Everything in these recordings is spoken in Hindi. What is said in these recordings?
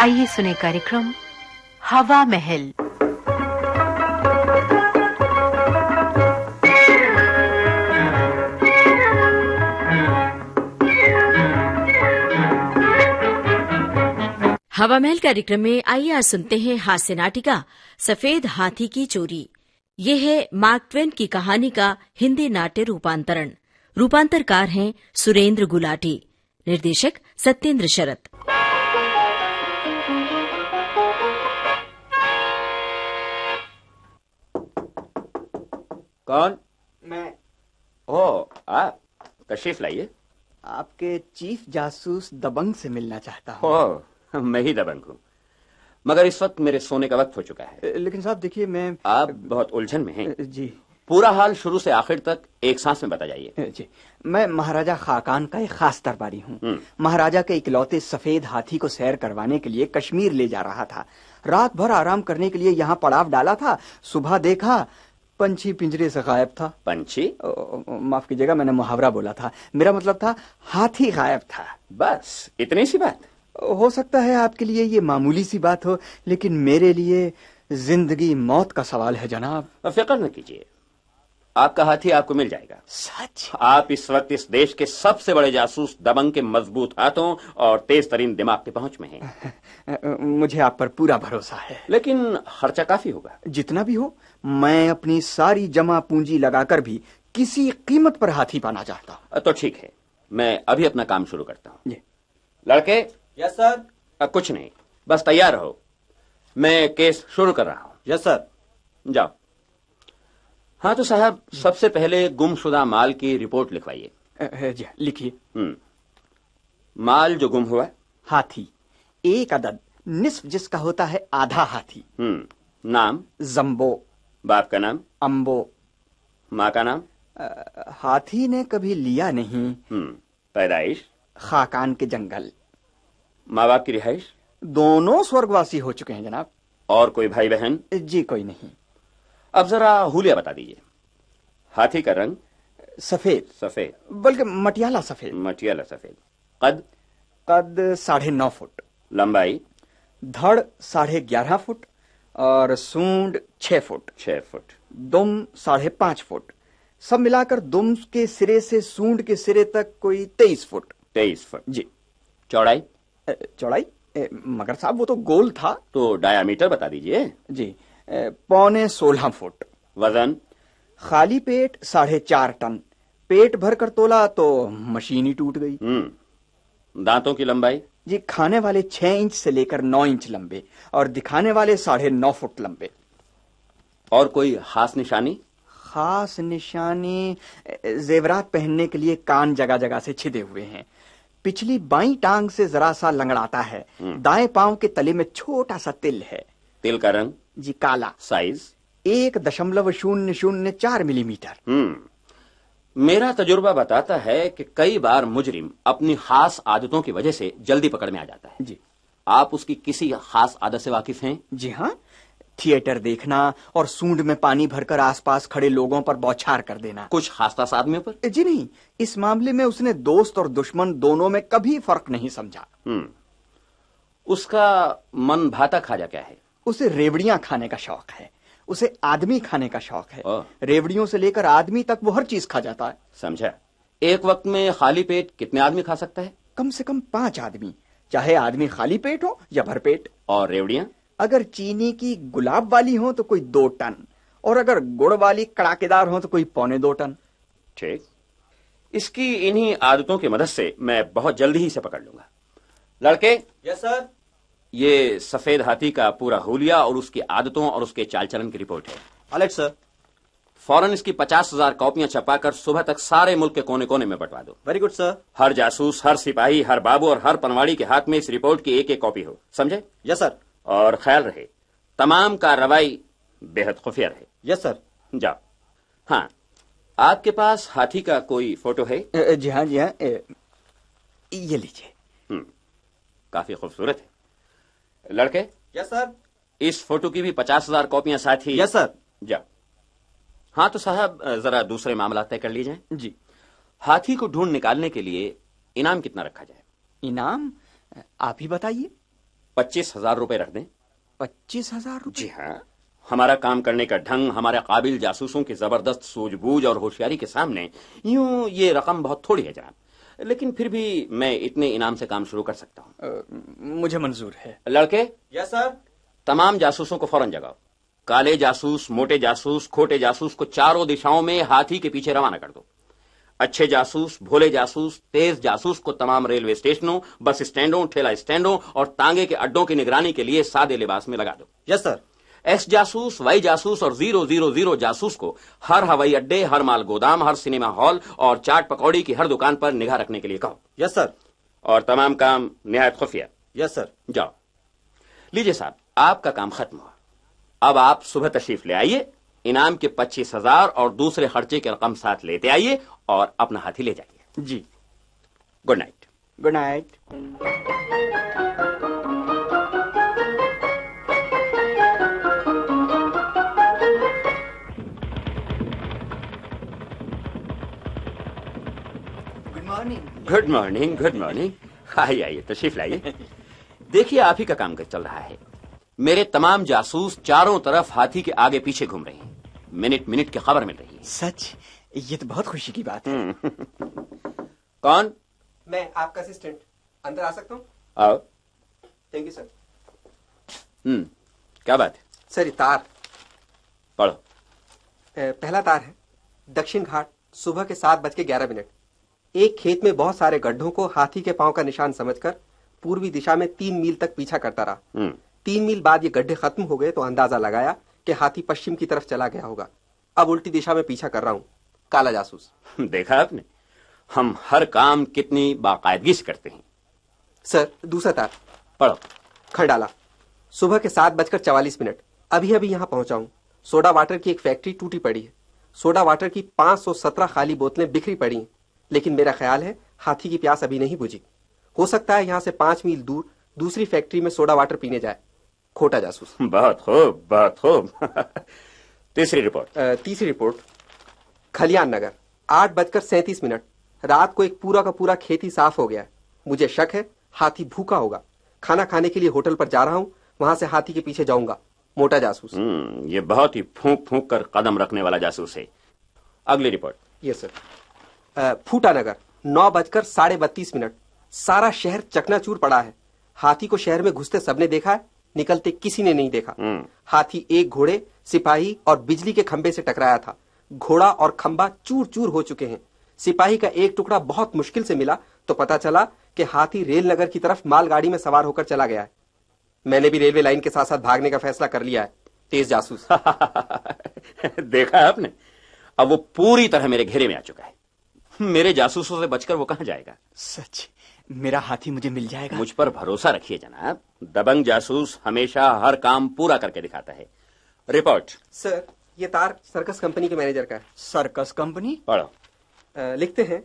आइए सुने कार्यक्रम हवा महल। हवा महल कार्यक्रम में आइए आज सुनते हैं हास्य नाटिका सफेद हाथी की चोरी। ये है मार्क ट्वेन की कहानी का हिंदी नाट्य रूपांतरण। रूपांतरकार हैं सुरेंद्र गुलाटी, निर्देशक सत्येंद्र शरत। कौन? मैं। ओ, आप तशरीफ लाइए। आपके चीफ जासूस दबंग से मिलना चाहता हूँ। ओह, मैं ही दबंग हूँ, मगर इस वक्त मेरे सोने का वक्त हो चुका है। लेकिन साहब देखिए, मैं आप बहुत उलझन में हैं। जी। पूरा हाल शुरू से आखिर तक एक सांस में बता जाइए। जी, मैं महाराजा खाकान का एक खास दरबारी हूँ। महाराजा के इकलौते सफेद हाथी को सैर करवाने के लिए कश्मीर ले जा रहा था। रात भर आराम करने के लिए यहाँ पड़ाव डाला था। सुबह देखा पंछी पिंजरे से गायब था। पंछी? माफ कीजिएगा, मैंने मुहावरा बोला था। मेरा मतलब था हाथी गायब था। बस इतनी सी बात? हो सकता है आपके लिए ये मामूली सी बात हो, लेकिन मेरे लिए जिंदगी मौत का सवाल है जनाब। फिक्र न कीजिए, आपका हाथी आपको मिल जाएगा। सच? आप इस वक्त इस देश के सबसे बड़े जासूस दबंग के मजबूत हाथों और तेज तरीन दिमाग के पहुंच में हैं। मुझे आप पर पूरा भरोसा है। लेकिन खर्चा काफी होगा। जितना भी हो, मैं अपनी सारी जमा पूंजी लगाकर भी किसी कीमत पर हाथी पाना चाहता हूँ। तो ठीक है, मैं अभी अपना काम शुरू करता हूँ। जी। लड़के? Yes sir. कुछ नहीं, बस तैयार रहो, मैं केस शुरू कर रहा हूँ। Yes sir. जाओ। हाँ तो साहब, सबसे पहले गुमशुदा माल की रिपोर्ट लिखवाइए। जी लिखिए। माल जो गुम हुआ? हाथी, एक अदद, निस्फ जिसका होता है आधा हाथी। नाम? जम्बो। बाप का नाम? अम्बो। माँ का नाम? हाथी ने कभी लिया नहीं। पैदाइश? खाकान के जंगल। माँ बाप की रिहाइश? दोनों स्वर्गवासी हो चुके हैं जनाब। और कोई भाई बहन? जी कोई नहीं। अब जरा हुलिया बता दीजिए। हाथी का रंग? सफेद। सफेद? बल्कि मटियाला सफेद। मटियाला सफेद। कद? कद 9.5 फुट। लंबाई? धड़ 11.5 फुट और सूंड 6 फुट। 6 फुट। दुम 5.5 फुट। सब मिलाकर दुम के सिरे से सूंड के सिरे तक कोई 23 फुट। 23 फुट। जी। चौड़ाई? चौड़ाई? मगर साहब वो तो गोल था। तो डायामीटर बता दीजिए। जी, 15.25 फुट। वजन? खाली पेट 4.5 टन। पेट भर कर तोला तो मशीन ही टूट गई। दांतों की लंबाई? जी, खाने वाले 6 इंच से लेकर 9 इंच लंबे और दिखाने वाले 9.5 फुट लंबे। और कोई खास निशानी? खास निशानी? जेवरात पहनने के लिए कान जगह जगह से छिदे हुए हैं। पिछली बाईं टांग से जरा सा लंगड़ाता है। दाएं पांव के तले में छोटा सा तिल है। तिल का रंग? जी काला। साइज? 1.004 मिलीमीटर। मेरा तजुर्बा बताता है कि कई बार मुजरिम अपनी खास आदतों की वजह से जल्दी पकड़ में आ जाता है। जी। आप उसकी किसी खास आदत से वाकिफ हैं? जी हाँ, थिएटर देखना और सूंड में पानी भरकर आसपास खड़े लोगों पर बौछार कर देना। कुछ खास आदमियों पर? जी नहीं, इस मामले में उसने दोस्त और दुश्मन दोनों में कभी फर्क नहीं समझा। उसका मन भाता खाजा क्या है? उसे रेवड़ियां खाने का शौक है। उसे आदमी खाने का शौक है। रेवड़ियों से लेकर आदमी तक वो हर चीज खा जाता है। समझा। एक वक्त में खाली पेट कितने आदमी खा सकता है? कम से कम 5 आदमी, चाहे आदमी खाली पेट हो या भरपेट। और रेवड़ियां? अगर चीनी की गुलाब वाली हो तो कोई 2 टन और अगर गुड़ वाली कड़ाकेदार हो तो कोई 1.25 टन। ठीक, इसकी इन्हीं आदतों की मदद से मैं बहुत जल्दी ही इसे पकड़ लूंगा। लड़के? Yes sir. ये सफेद हाथी का पूरा हुलिया और उसकी आदतों और उसके चाल चलन की रिपोर्ट है। Alert sir. फौरन इसकी 50,000 कॉपियां छपाकर सुबह तक सारे मुल्क के कोने कोने में बंटवा दो। Very good sir. हर जासूस, हर सिपाही, हर बाबू और हर पनवाड़ी के हाथ में इस रिपोर्ट की एक कॉपी हो। समझे? Yes sir. और ख्याल रहे तमाम कार्रवाई बेहद खुफिया रहे। Yes sir. जाओ। हाँ, आपके पास हाथी का कोई फोटो है? जी हाँ, जी हाँ, ये लीजिए। काफी खूबसूरत है। लड़के? Yes sir. इस फोटो की भी 50,000 कॉपियां साथ ही? Yes sir. जाओ। हाँ तो साहब, जरा दूसरे मामला तय कर लीजिए। जी। हाथी को ढूंढ निकालने के लिए इनाम कितना रखा जाए? इनाम? आप ही बताइए। 25,000 रुपए रख दें। 25,000 रुपए? जी हाँ, हमारा काम करने का ढंग, हमारे काबिल जासूसों की जबरदस्त सूझबूझ और होशियारी के सामने यूं ये रकम बहुत थोड़ी है जनाब, लेकिन फिर भी मैं इतने इनाम से काम शुरू कर सकता हूँ। मुझे मंजूर है। लड़के, यस सर। तमाम जासूसों को फौरन जगाओ। काले जासूस, मोटे जासूस, खोटे जासूस को चारों दिशाओं में हाथी के पीछे रवाना कर दो। अच्छे जासूस, भोले जासूस, तेज जासूस को तमाम रेलवे स्टेशनों, बस स्टैंडों, ठेला स्टैंडों और तांगे के अड्डों की निगरानी के लिए सादे लिबास में लगा दो। Yes sir. एस जासूस, वाई जासूस और 000 जासूस को हर हवाई अड्डे, हर माल गोदाम, हर सिनेमा हॉल और चाट पकौड़ी की हर दुकान पर निगाह रखने के लिए कहो। Yes sir. और तमाम काम निहायत खुफिया। Yes sir. जाओ। लीजिए साहब, आपका काम खत्म हुआ। अब आप सुबह तशरीफ ले आइए, इनाम के 25,000 और दूसरे खर्चे की रकम साथ लेते आइए और अपना हाथी ले जाइए। जी। Good night. Good night. Good morning, good morning. आइए आइए, तशरीफ लाइए। देखिए, आप ही का काम चल रहा है। मेरे तमाम जासूस चारों तरफ हाथी के आगे पीछे घूम रहे हैं। मिनट मिनट की खबर मिल रही है। सच? ये तो बहुत खुशी की बात है। कौन? मैं आपका असिस्टेंट। अंदर आ सकता हूँ? आओ। Thank you sir. क्या बात है? सर, ये तार। पढ़ो। पहला तार है, दक्षिण घाट, सुबह के 7:11। एक खेत में बहुत सारे गड्ढों को हाथी के पांव का निशान समझकर पूर्वी दिशा में 3 मील तक पीछा करता रहा। 3 मील बाद ये गड्ढे खत्म हो गए तो अंदाजा लगाया कि हाथी पश्चिम की तरफ चला गया होगा। अब उल्टी दिशा में पीछा कर रहा हूँ। काला जासूस। देखा आपने, हम हर काम कितनी बाकायदगी से करते हैं। सर, दूसरा तार। पढ़ो। खंडाला, सुबह के 7:44। अभी अभी यहाँ पहुंचा हूँ। सोडा वाटर की एक फैक्ट्री टूटी पड़ी है। सोडा वाटर की 517 खाली बोतलें बिखरी पड़ी हैं, लेकिन मेरा ख्याल है हाथी की प्यास अभी नहीं बुझी। हो सकता है यहाँ से 5 मील दूर दूसरी फैक्ट्री में सोडा वाटर पीने जाए। खोटा जासूस। बहुत खूब, बहुत खूब। तीसरी रिपोर्ट। तीसरी रिपोर्ट, खलियान नगर, 8:37। रात को एक पूरा का पूरा खेती साफ हो गया है। मुझे शक है हाथी भूखा होगा। खाना खाने के लिए होटल पर जा रहा हूँ, वहां से हाथी के पीछे जाऊंगा। मोटा जासूस। ये बहुत ही फूंक फूंक कर कदम रखने वाला जासूस है। अगली रिपोर्ट। Yes sir. फूटा नगर, 9:32। सारा शहर चकनाचूर पड़ा है। हाथी को शहर में घुसते सबने देखा है, निकलते किसी ने नहीं देखा। हाथी एक घोड़े, सिपाही और बिजली के खंबे से टकराया था। घोड़ा और खंबा चूर चूर हो चुके हैं। सिपाही का एक टुकड़ा बहुत मुश्किल से मिला तो पता चला कि हाथी रेल नगर की तरफ मालगाड़ी में सवार होकर चला गया है। मैंने भी रेलवे लाइन के साथ साथ भागने का फैसला कर लिया है। तेज जासूस। देखा आपने, अब वो पूरी तरह मेरे घेरे में आ चुका है। मेरे जासूसों से बचकर वो कहां जाएगा? सच? मेरा हाथी मुझे मिल जाएगा? मुझ पर भरोसा रखिए जनाब। दबंग जासूस हमेशा हर काम पूरा करके दिखाता है। रिपोर्ट। सर, ये तार सर्कस कंपनी के मैनेजर का है। Circus company? पढ़ो। लिखते हैं,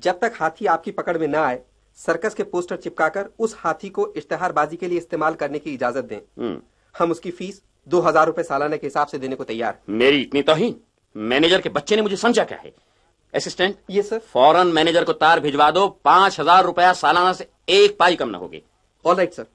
जब तक हाथी आपकी पकड़ में न आए, सर्कस के पोस्टर चिपकाकर उस हाथी को इश्तेहारबाजी के लिए इस्तेमाल करने की इजाजत दें। हम उसकी फीस 2,000 रुपए सालाना के हिसाब से देने को तैयार। मेरी इतनी तौहीन? मैनेजर के बच्चे ने मुझे समझा क्या है? असिस्टेंट। ये सर। फौरन मैनेजर को तार भिजवा दो। 5,000 रुपया सालाना से एक पाई कम न होगी। All right sir.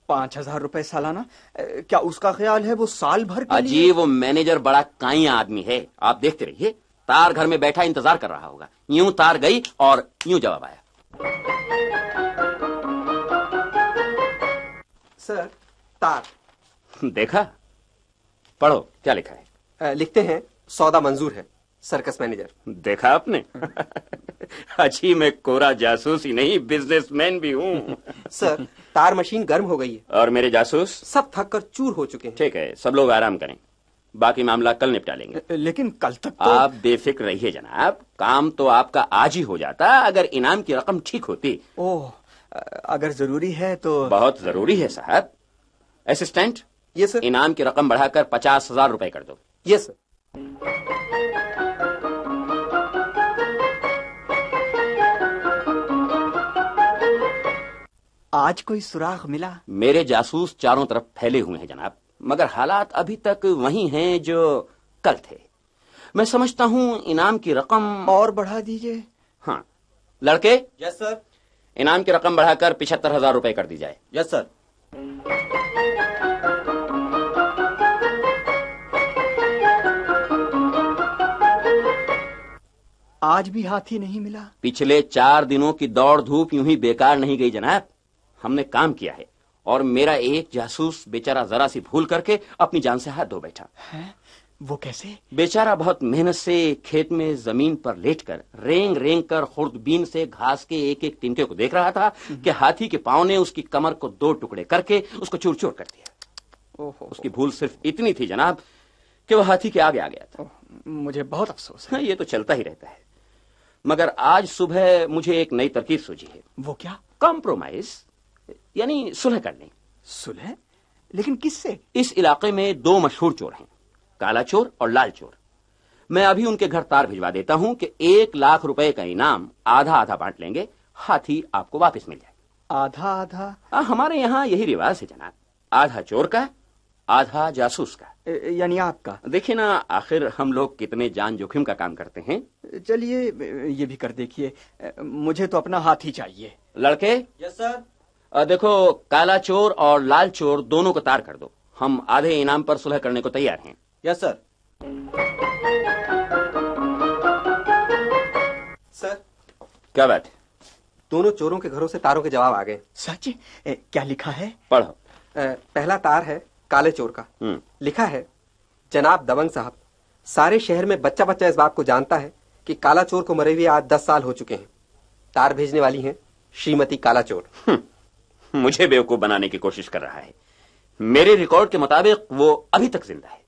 5,000 रुपए सालाना? क्या उसका ख्याल है वो साल भर के लिए? अजी, वो मैनेजर बड़ा काइया आदमी है। आप देखते रहिए, तार घर में बैठा इंतजार कर रहा होगा। यूं तार गई और यूं जवाब आया। सर, तार। देखा? पढ़ो, क्या लिखा है? लिखते हैं, सौदा मंजूर है। Circus manager. देखा आपने? अच्छी, मैं कोरा जासूस ही नहीं, बिजनेसमैन भी हूँ। सर, तार मशीन गर्म हो गई है। और मेरे जासूस? सब थक कर चूर हो चुके हैं। ठीक है, सब लोग आराम करें। बाकी मामला कल निपटा लेंगे। लेकिन कल तक तो... आप बेफिक्र रहिए जनाब, काम तो आपका आज ही हो जाता अगर इनाम की रकम ठीक होती। ओह, अगर जरूरी है तो... बहुत जरूरी है साहब। असिस्टेंट। ये सर। इनाम की रकम बढ़ाकर 50,000 रुपए कर दो। ये सर। आज कोई सुराग मिला? मेरे जासूस चारों तरफ फैले हुए हैं जनाब, मगर हालात अभी तक वही हैं जो कल थे। मैं समझता हूँ इनाम की रकम और बढ़ा दीजिए। हाँ लड़के। Yes sir. इनाम की रकम बढ़ाकर 75,000 रुपए कर दी जाए। Yes sir. आज भी हाथी नहीं मिला। पिछले 4 दिनों की दौड़ धूप यूं ही बेकार नहीं गई जनाब। हमने काम किया है और मेरा एक जासूस बेचारा जरा सी भूल करके अपनी जान से हाथ धो बैठा है। वो कैसे? बेचारा बहुत मेहनत से खेत में जमीन पर लेटकर रेंग रेंग कर खुर्दबीन से घास के एक एक तिनके को देख रहा था कि हाथी के पांव ने उसकी कमर को 2 टुकड़े करके उसको चूर चूर कर दिया। उसकी भूल सिर्फ इतनी थी जनाब कि वह हाथी के आगे आ गया था। मुझे बहुत अफसोस है। ये तो चलता ही रहता है, मगर आज सुबह मुझे एक नई तरकीब सूझी है। वो क्या? कॉम्प्रोमाइज, यानी सुलह करनी। सुलह? लेकिन किससे? इस इलाके में 2 मशहूर चोर हैं, काला चोर और लाल चोर। मैं अभी उनके घर तार भिजवा देता हूं कि 1 लाख रुपए का इनाम आधा आधा बांट लेंगे, हाथी आपको वापस मिल जाएगा। आधा आधा? हमारे यहाँ यही रिवाज है जनाब, आधा चोर का आधा जासूस का। यानी आपका? देखिए ना, आखिर हम लोग कितने जान जोखिम का काम करते हैं। चलिए ये भी कर देखिए। मुझे तो अपना हाथी चाहिए। लड़के। Yes sir. देखो, काला चोर और लाल चोर दोनों को तार कर दो, हम आधे इनाम पर सुलह करने को तैयार हैं। Yes sir. सर, क्या बात है? दोनों चोरों के घरों से तारों के जवाब आ गए। सच? क्या लिखा है? पढ़ो। पहला तार है काले चोर का। लिखा है, जनाब दबंग साहब, सारे शहर में बच्चा बच्चा इस बात को जानता है कि काला चोर को मरे हुए आज 10 साल हो चुके हैं। तार भेजने वाली हैं श्रीमती काला चोर। मुझे बेवकूफ बनाने की कोशिश कर रहा है। मेरे रिकॉर्ड के मुताबिक वो अभी तक जिंदा है।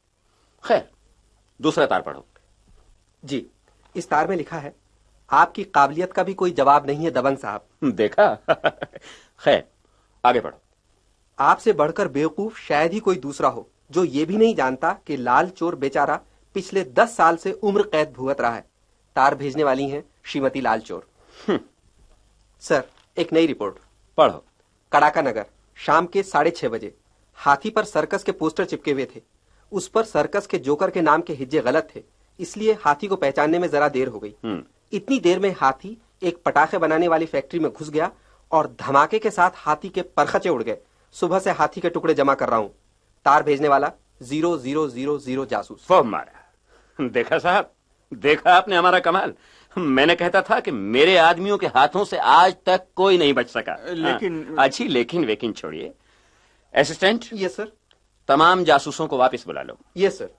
खैर, दूसरा तार पढ़ो। जी, इस तार में लिखा है, आपकी काबिलियत का भी कोई जवाब नहीं है दबंग साहब। देखा? खैर, आगे पढ़ो। आपसे बढ़कर बेवकूफ शायद ही कोई दूसरा हो जो ये भी नहीं जानता कि लाल चोर बेचारा पिछले 10 साल से उम्र कैद भुगत रहा है। तार भेजने वाली हैं श्रीमती लाल चोर। सर, एक नई रिपोर्ट। पढ़ो। कड़ाका नगर, शाम के 6:30 बजे हाथी पर सर्कस के पोस्टर चिपके हुए थे। उस पर सर्कस के जोकर के नाम के हिज्जे गलत थे, इसलिए हाथी को पहचानने में जरा देर हो गई। इतनी देर में हाथी एक पटाखे बनाने वाली फैक्ट्री में घुस गया और धमाके के साथ हाथी के परखचे उड़ गए। सुबह से हाथी के टुकड़े जमा कर रहा हूं। तार भेजने वाला 0000 जासूस। वो मारा। देखा साहब, देखा आपने हमारा कमाल। मैंने कहता था कि मेरे आदमियों के हाथों से आज तक कोई नहीं बच सका। लेकिन अच्छी लेकिन छोड़िए। असिस्टेंट। Yes sir. तमाम जासूसों को वापस बुला लो। Yes sir.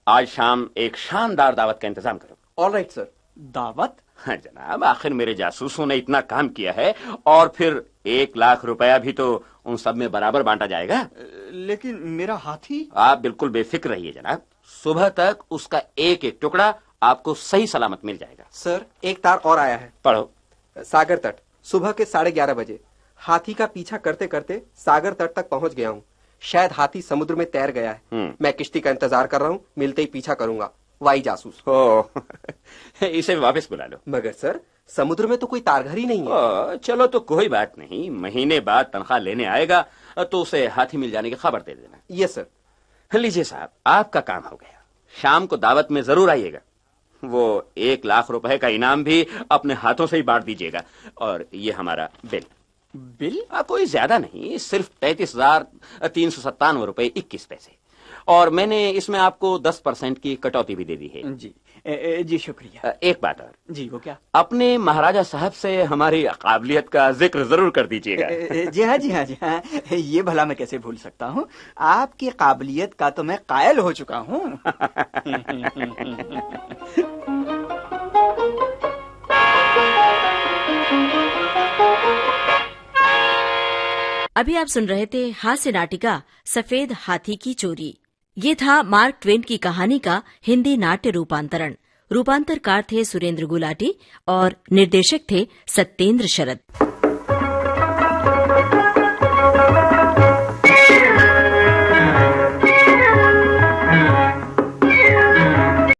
आज शाम एक शानदार दावत का इंतजाम करो। All right sir. दावत? हाँ जनाब, आखिर मेरे जासूसों ने इतना काम किया है और फिर 1 लाख रुपया भी तो उन सब में बराबर बांटा जाएगा। लेकिन मेरा हाथी? आप बिल्कुल बेफिक्र रहिए जनाब, सुबह तक उसका एक एक टुकड़ा आपको सही सलामत मिल जाएगा। सर, एक तार और आया है। पढ़ो। सागर तट, सुबह के 11:30 बजे हाथी का पीछा करते करते सागर तट तक पहुंच गया हूँ। शायद हाथी समुद्र में तैर गया है। मैं किश्ती का इंतजार कर रहा हूँ, मिलते ही पीछा करूंगा। वाई जासूस। इसे वापस बुला लो। मगर सर, समुद्र में तो कोई तारघर ही नहीं है। चलो तो कोई बात नहीं, महीने बाद तनख्वाह लेने आएगा तो उसे हाथी मिल जाने की खबर दे देना। Yes sir. लीजिए साहब, आपका काम हो गया। शाम को दावत में जरूर आइएगा। वो 1 लाख रुपए का इनाम भी अपने हाथों से ही बांट दीजिएगा। और ये हमारा बिल। बिल? कोई ज्यादा नहीं, सिर्फ 33,397 रुपए 21 पैसे। और मैंने इसमें आपको 10% की कटौती भी दे दी है। जी शुक्रिया। एक बात और। जी, वो क्या? अपने महाराजा साहब से हमारी काबिलियत का जिक्र जरूर कर दीजिएगा। जी हाँ। ये भला मैं कैसे भूल सकता हूँ। आपकी काबिलियत का तो मैं कायल हो चुका हूँ। अभी आप सुन रहे थे हास्य नाटिका सफेद हाथी की चोरी। ये था मार्क ट्वेन की कहानी का हिंदी नाट्य रूपांतरण। रूपांतरकार थे सुरेंद्र गुलाटी और निर्देशक थे सत्येंद्र शरद।